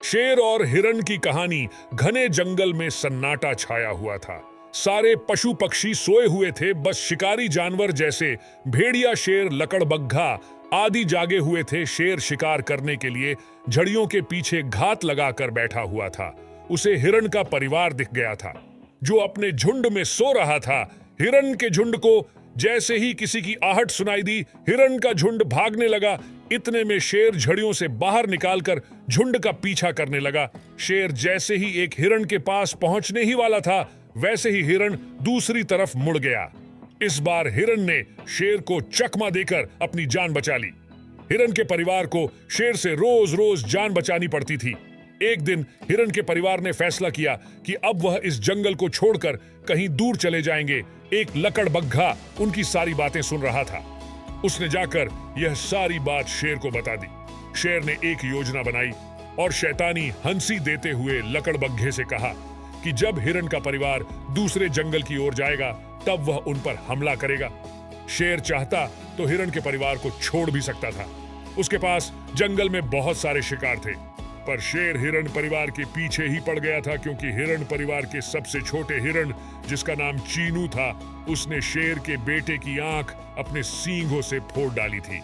शेर और हिरण की कहानी। घने जंगल में सन्नाटा छाया हुआ था। सारे पशु पक्षी सोए हुए थे, बस शिकारी जानवर जैसे भेड़िया, शेर, लकड़बग्घा आदि जागे हुए थे। शेर शिकार करने के लिए झड़ियों के पीछे घात लगाकर बैठा हुआ था। उसे हिरण का परिवार दिख गया था, जो अपने झुंड में सो रहा था। हिरण के झुंड को जैसे ही किसी की आहट सुनाई दी, हिरण का झुंड भागने लगा। इतने में शेर झड़ियों से बाहर निकालकर झुंड का पीछा करने लगा। शेर जैसे ही एक हिरण के पास पहुंचने ही वाला था, वैसे ही हिरण दूसरी तरफ मुड़ गया। इस बार हिरण ने शेर को चकमा देकर अपनी जान बचा ली। हिरण के परिवार को शेर से रोज रोज जान बचानी पड़ती थी। एक दिन हिरण के परिवार ने फैसला किया कि अब वह इस जंगल को छोड़कर कहीं दूर चले जाएंगे। एक लकड़बग्घा उनकी सारी बातें सुन रहा था। उसने जाकर यह सारी बात शेर को बता दी। शेर ने एक योजना बनाई और शैतानी हंसी देते हुए लकड़बग्घे से कहा कि जब हिरण का परिवार दूसरे जंगल की ओर जाएगा, तब वह उन पर हमला करेगा। शेर चाहता तो हिरण के परिवार को छोड़ भी सकता था। उसके पास जंगल में बहुत सारे शिकार थे, पर शेर हिरण परिवार के पीछे ही पड़ गया था, क्योंकि हिरण परिवार के सबसे छोटे हिरण, जिसका नाम चीनू था, उसने शेर के बेटे की आंख अपने सींगों से फोड़ डाली थी।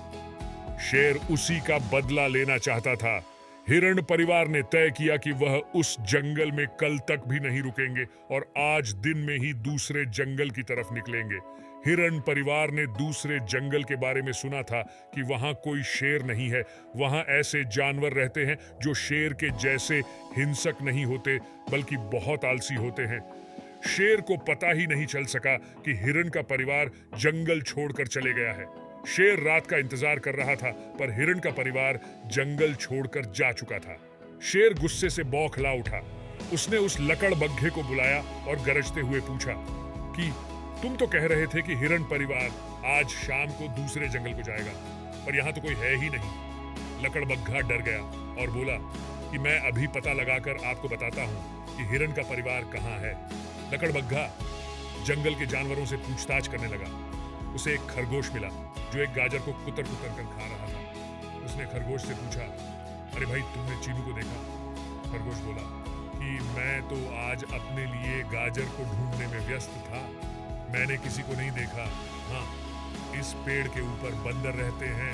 शेर उसी का बदला लेना चाहता था। हिरण परिवार ने तय किया कि वह उस जंगल में कल तक भी नहीं रुकेंगे और आज दिन में ही दूसरे जंगल की तरफ निकलेंगे। हिरण परिवार ने दूसरे जंगल के बारे में सुना था कि वहां कोई शेर नहीं है। वहां ऐसे जानवर रहते हैं जो शेर के जैसे हिंसक नहीं होते, बल्कि बहुत आलसी होते हैं। शेर को पता ही नहीं चल सका कि हिरण का परिवार जंगल छोड़कर चले गया है। शेर रात का इंतजार कर रहा था, पर हिरण का परिवार जंगल छोड़कर जा चुका था। शेर गुस्से से बौखला उठा। उसने उस लकड़बग्घे को बुलाया और गरजते हुए पूछा कि तुम तो कह रहे थे कि हिरण परिवार आज शाम को दूसरे जंगल को जाएगा, पर यहाँ तो कोई है ही नहीं। लकड़बग्घा डर गया और बोला कि मैं अभी पता लगाकर आपको बताता हूँ कि हिरण का परिवार कहाँ है। लकड़बग्घा जंगल के जानवरों से पूछताछ करने लगा। उसे एक खरगोश मिला जो एक गाजर को कुतर कुतर कर खा रहा था। उसने खरगोश से पूछा, अरे भाई, तुमने चीनू को देखा? खरगोश बोला कि मैं तो आज अपने लिए गाजर को ढूंढने में व्यस्त था, मैंने किसी को नहीं देखा। हाँ, इस पेड़ के ऊपर बंदर रहते हैं,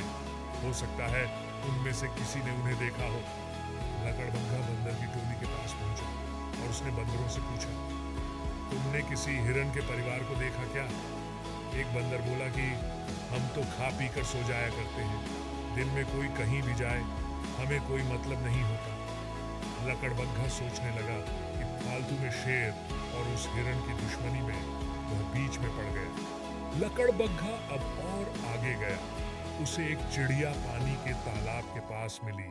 हो सकता है उनमें से किसी ने उन्हें देखा हो। लकड़बग्घा बंदर की टोली के पास पहुंचा और उसने बंदरों से पूछा, तुमने किसी हिरण के परिवार को देखा क्या? एक बंदर बोला कि हम तो खा पी कर सो जाया करते हैं, दिन में कोई कहीं भी जाए हमें कोई मतलब नहीं होता। लकड़बग्घा सोचने लगा कि फालतू में शेर और उस हिरण की दुश्मनी में वह बीच में पड़ गया। लकड़बग्घा अब और आगे गया। उसे एक चिड़िया पानी के तालाब के पास मिली।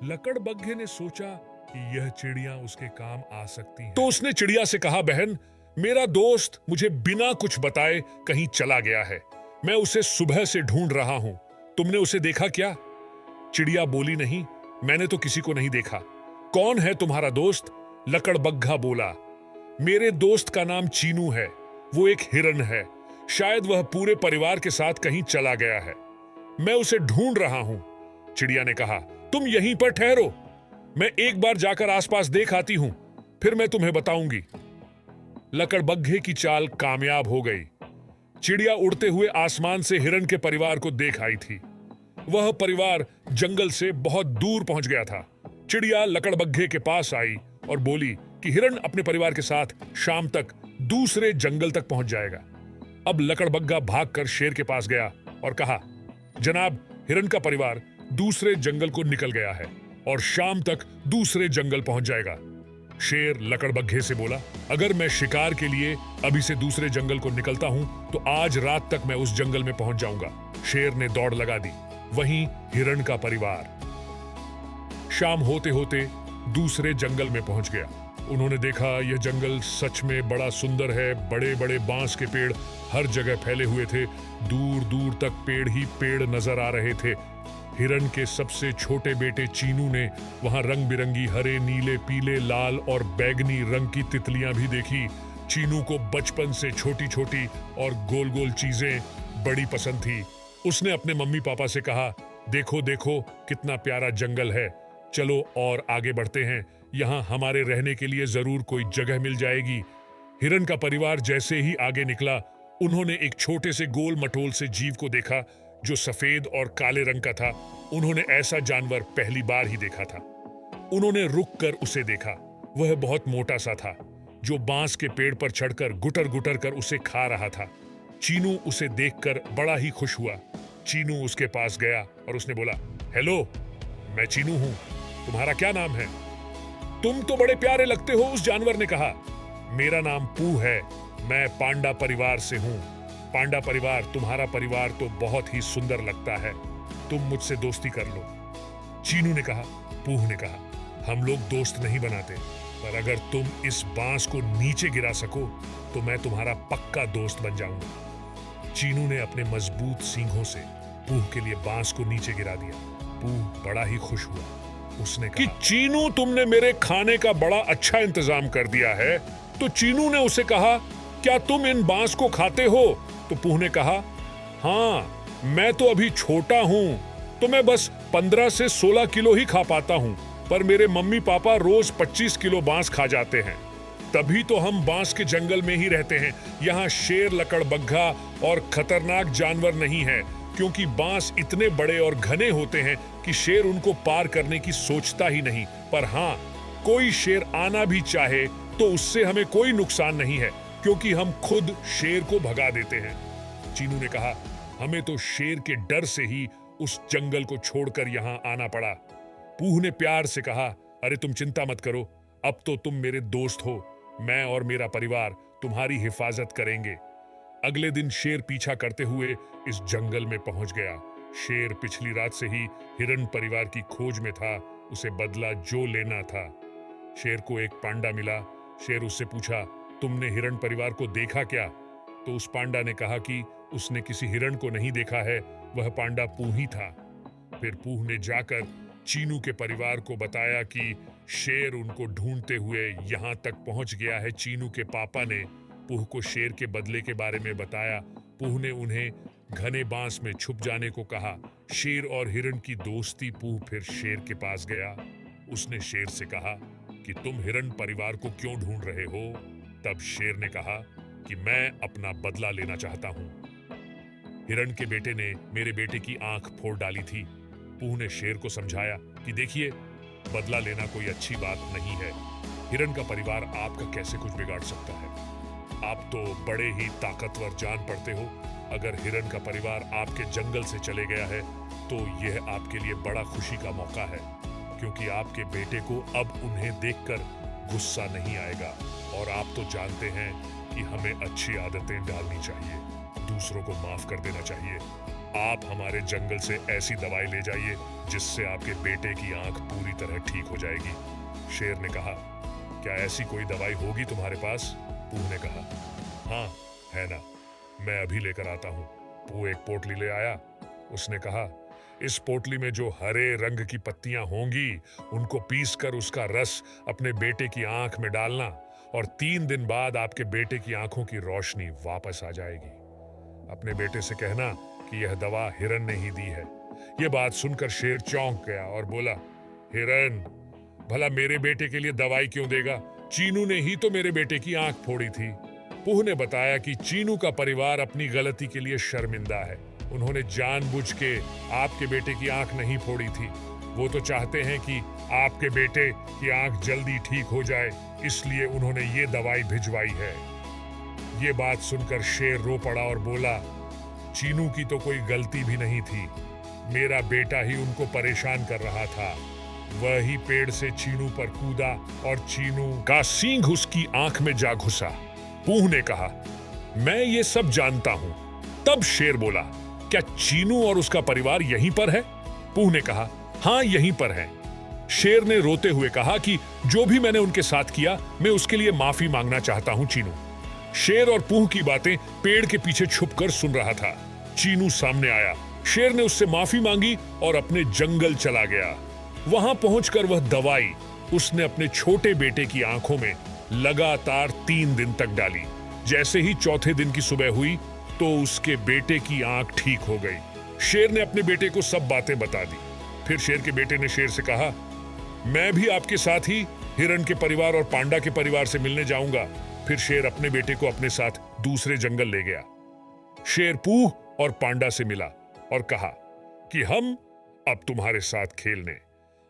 लकड़बग्घे ने सोचा कि यह चिड़िया उसके काम आ सकती है, तो उसने चिड़िया से कहा, बहन, मेरा दोस्त मुझे बिना कुछ बताए कहीं चला गया है। मैं उसे सुबह से ढूंढ रहा हूं। तुमने उसे देखा क्या? चिड़िया बोली, नहीं, मैंने तो किसी को नहीं देखा। कौन है तुम्हारा दोस्त? लकड़बग्घा बोला, मेरे दोस्त का नाम चीनू है। वो एक हिरण है। शायद वह पूरे परिवार के साथ कहीं चला गया है। मैं उसे ढूंढ रहा हूं। चिड़िया ने कहा, तुम यहीं पर ठहरो, मैं एक बार जाकर आसपास देख आती हूं, फिर मैं तुम्हें बताऊंगी। लकड़बग्घे की चाल कामयाब हो गई। चिड़िया उड़ते हुए आसमान से हिरण के परिवार को देख आई थी। वह परिवार जंगल से बहुत दूर पहुंच गया था। चिड़िया लकड़बग्घे के पास आई और बोली कि हिरण अपने परिवार के साथ शाम तक दूसरे जंगल तक पहुंच जाएगा। अब लकड़बग्घा भागकर शेर के पास गया और कहा, जनाब, हिरण का परिवार दूसरे जंगल को निकल गया है और शाम तक दूसरे जंगल पहुंच जाएगा। शेर लकड़बग्घे से बोला, अगर मैं शिकार के लिए अभी से दूसरे जंगल को निकलता हूं तो आज रात तक मैं उस जंगल में पहुंच जाऊंगा। शेर ने दौड़ लगा दी। वहीं हिरण का परिवार शाम होते होते दूसरे जंगल में पहुंच गया। उन्होंने देखा यह जंगल सच में बड़ा सुंदर है। बड़े बड़े बांस के पेड़ हर जगह फैले हुए थे। दूर दूर तक पेड़ ही पेड़ नजर आ रहे थे। हिरण के सबसे छोटे बेटे चीनू ने वहां रंग बिरंगी हरे, नीले, पीले, लाल और बैगनी रंग की तितलियां भी देखी। चीनू को बचपन से छोटी छोटी और गोल गोल चीजें बड़ी पसंद थी। उसने अपने मम्मी पापा से कहा, देखो देखो कितना प्यारा जंगल है, चलो और आगे बढ़ते हैं, यहाँ हमारे रहने के लिए जरूर कोई जगह मिल जाएगी। हिरन का परिवार जैसे ही आगे निकला, उन्होंने एक छोटे से गोल मटोल से जीव को देखा जो सफेद और काले रंग का था। उन्होंने ऐसा जानवर पहली बार ही देखा था। उन्होंने रुक कर उसे देखा। वह बहुत मोटा सा था, जो बांस के पेड़ पर चढ़कर गुटर गुटर कर उसे खा रहा था। चीनू उसे देखकर बड़ा ही खुश हुआ। चीनू उसके पास गया और उसने बोला, हेलो, मैं चीनू हूं, तुम्हारा क्या नाम है? तुम तो बड़े प्यारे लगते हो, उस जानवर ने कहा। मेरा नाम पू है, मैं पांडा परिवार से हूं। पांडा परिवार, तुम्हारा परिवार तो बहुत ही सुंदर लगता है, तुम मुझसे दोस्ती कर लो। चीनू ने कहा। पूह ने कहा, हम लोग दोस्त नहीं बनाते, पर अगर तुम इस बांस को नीचे गिरा सको तो मैं तुम्हारा पक्का दोस्त बन जाऊंगा। चीनू ने अपने मजबूत सींगों से पूह के लिए बांस को नीचे गिरा दिया। पूह बड़ा ही खुश हुआ। उसने कहा कि चीनू, तुमने मेरे खाने का बड़ा अच्छा इंतजाम कर दिया है। तो चीनू ने उसे कहा, क्या तुम इन बांस को खाते हो? तो पूह ने कहा, हाँ, मैं तो अभी छोटा हूं, तो मैं बस 15 से 16 किलो ही खा पाता हूं, पर मेरे मम्मी पापा रोज 25 किलो बांस खा जाते हैं। तभी तो हम बांस के जंगल में ही रहते हैं। यहाँ शेर, लकड़बग्घा और खतरनाक जानवर नहीं है, क्योंकि बांस इतने बड़े और घने होते हैं कि शेर उनको पार करने की सोचता ही नहीं। पर हाँ, कोई शेर आना भी चाहे तो उससे हमें कोई नुकसान नहीं है, क्योंकि हम खुद शेर को भगा देते हैं। चीनू ने कहा, हमें तो शेर के डर से ही उस जंगल को छोड़कर यहाँ आना पड़ा। पूह ने प्यार से कहा, अरे तुम चिंता मत करो, अब तो तुम मेरे दोस्त हो। मैं और मेरा परिवार तुम्हारी हिफाजत करेंगे। अगले दिन शेर पीछा करते हुए इस जंगल में पहुंच गया। शेर पिछली रात से ही हिरन परिवार की खोज में था, उसे बदला जो लेना था। शेर को एक पांडा मिला। शेर उससे पूछा, तुमने हिरन परिवार को देखा क्या? तो उस पांडा ने कहा कि उसने किसी हिरन को नहीं देखा है, वह पांडा पूह ही था। फिर पूह ने जाकर चीनू के परिवार को बताया कि शेर उनको ढूंढते हुए यहाँ तक पहुंच गया है। चीनू के पापा ने पूह को शेर के बदले के बारे में बताया। पूह ने उन्हें घने बांस में छुप जाने को कहा। शेर और हिरन की दोस्ती। पूह फिर शेर के पास गया। उसने शेर से कहा कि तुम हिरन परिवार को क्यों ढूंढ रहे हो? तब शेर ने कहा कि मैं अपना बदला लेना चाहता हूं। हिरन के बेटे ने मेरे बेटे की आंख फोड़ डाली थी। पूह ने शेर को समझाया कि देखिए, बदला लेना कोई अच्छी बात नहीं है। हिरन का परिवार आपका कैसे कुछ बिगाड़ सकता है? आप तो बड़े ही ताकतवर जान पड़ते हो। अगर हिरन का परिवार आपके जंगल से चले गया है तो यह आपके लिए बड़ा खुशी का मौका है, क्योंकि आपके बेटे को अब उन्हें देखकर गुस्सा नहीं आएगा। और आप तो जानते हैं कि हमें अच्छी आदतें डालनी चाहिए, दूसरों को माफ कर देना चाहिए। आप हमारे जंगल से ऐसी दवाई ले जाइए जिससे आपके बेटे की आंख पूरी तरह ठीक हो जाएगी। शेर ने कहा, क्या ऐसी कोई दवाई होगी तुम्हारे पास? पूह ने कहा, हाँ है ना, मैं अभी लेकर आता हूँ। पूह एक पोटली ले आया। उसने कहा, इस पोटली में जो हरे रंग की पत्तियां होंगी उनको पीसकर उसका रस अपने बेटे की आंख में डालना, और 3 दिन बाद आपके बेटे की आंखों की रोशनी वापस आ जाएगी। अपने बेटे से कहना कि यह दवा हिरन ने ही दी है। यह बात सुनकर शेर चौंक गया और बोला, हिरन भला मेरे बेटे के लिए दवाई क्यों देगा? चीनू ने ही तो मेरे बेटे की आंख फोड़ी थी। पूह ने बताया कि चीनू का परिवार अपनी गलती के लिए शर्मिंदा है। उन्होंने जानबूझ के आपके बेटे की आंख नहीं फोड़ी थी। वो तो चाहते हैं कि आपके बेटे की आंख जल्दी ठीक हो जाए, इसलिए उन्होंने ये दवाई भिजवाई है। ये बात सुनकर शेर रो पड़ा और बोला, चीनू की तो कोई गलती भी नहीं थी, मेरा बेटा ही उनको परेशान कर रहा था। वही पेड़ से चीनू पर कूदा और चीनू का सींग उसकी आंख में जा घुसा। पूह ने कहा, मैं ये सब जानता हूं। तब शेर बोला, क्या चीनू और उसका परिवार यहीं पर है? पूह ने कहा, हाँ यहीं पर है। शेर ने रोते हुए कहा कि जो भी मैंने उनके साथ किया, मैं उसके लिए माफी मांगना चाहता हूं चीनू। शेर और पूह की बातें पेड़ के पीछे छुपकर सुन रहा था। चीनू सामने आया। शेर ने उससे माफी मांगी और अपने जंगल चला गया। वहां पहुंचकर वह दवाई उसने अपने छोटे बेटे की आंखों में लगातार 3 दिन तक डाली। जैसे ही चौथे दिन की सुबह हुई तो उसके बेटे की आंख ठीक हो गई। शेर ने अपने बेटे को सब बातें बता दी। फिर शेर के बेटे ने शेर से कहा, मैं भी आपके साथ ही हिरण के परिवार और पांडा के परिवार से मिलने जाऊंगा। फिर शेर अपने बेटे को अपने साथ दूसरे जंगल ले गया। शेर पूह और पांडा से मिला और कहा कि हम अब तुम्हारे साथ खेलने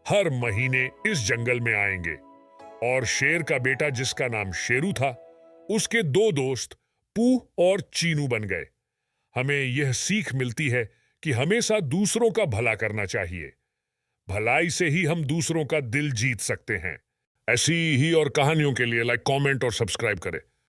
हर महीने इस जंगल में आएंगे। और शेर का बेटा, जिसका नाम शेरू था, उसके दो दोस्त पूह और चीनू बन गए। हमें यह सीख मिलती है कि हमेशा दूसरों का भला करना चाहिए। भलाई से ही हम दूसरों का दिल जीत सकते हैं। ऐसी ही और कहानियों के लिए लाइक, कमेंट और सब्सक्राइब करें।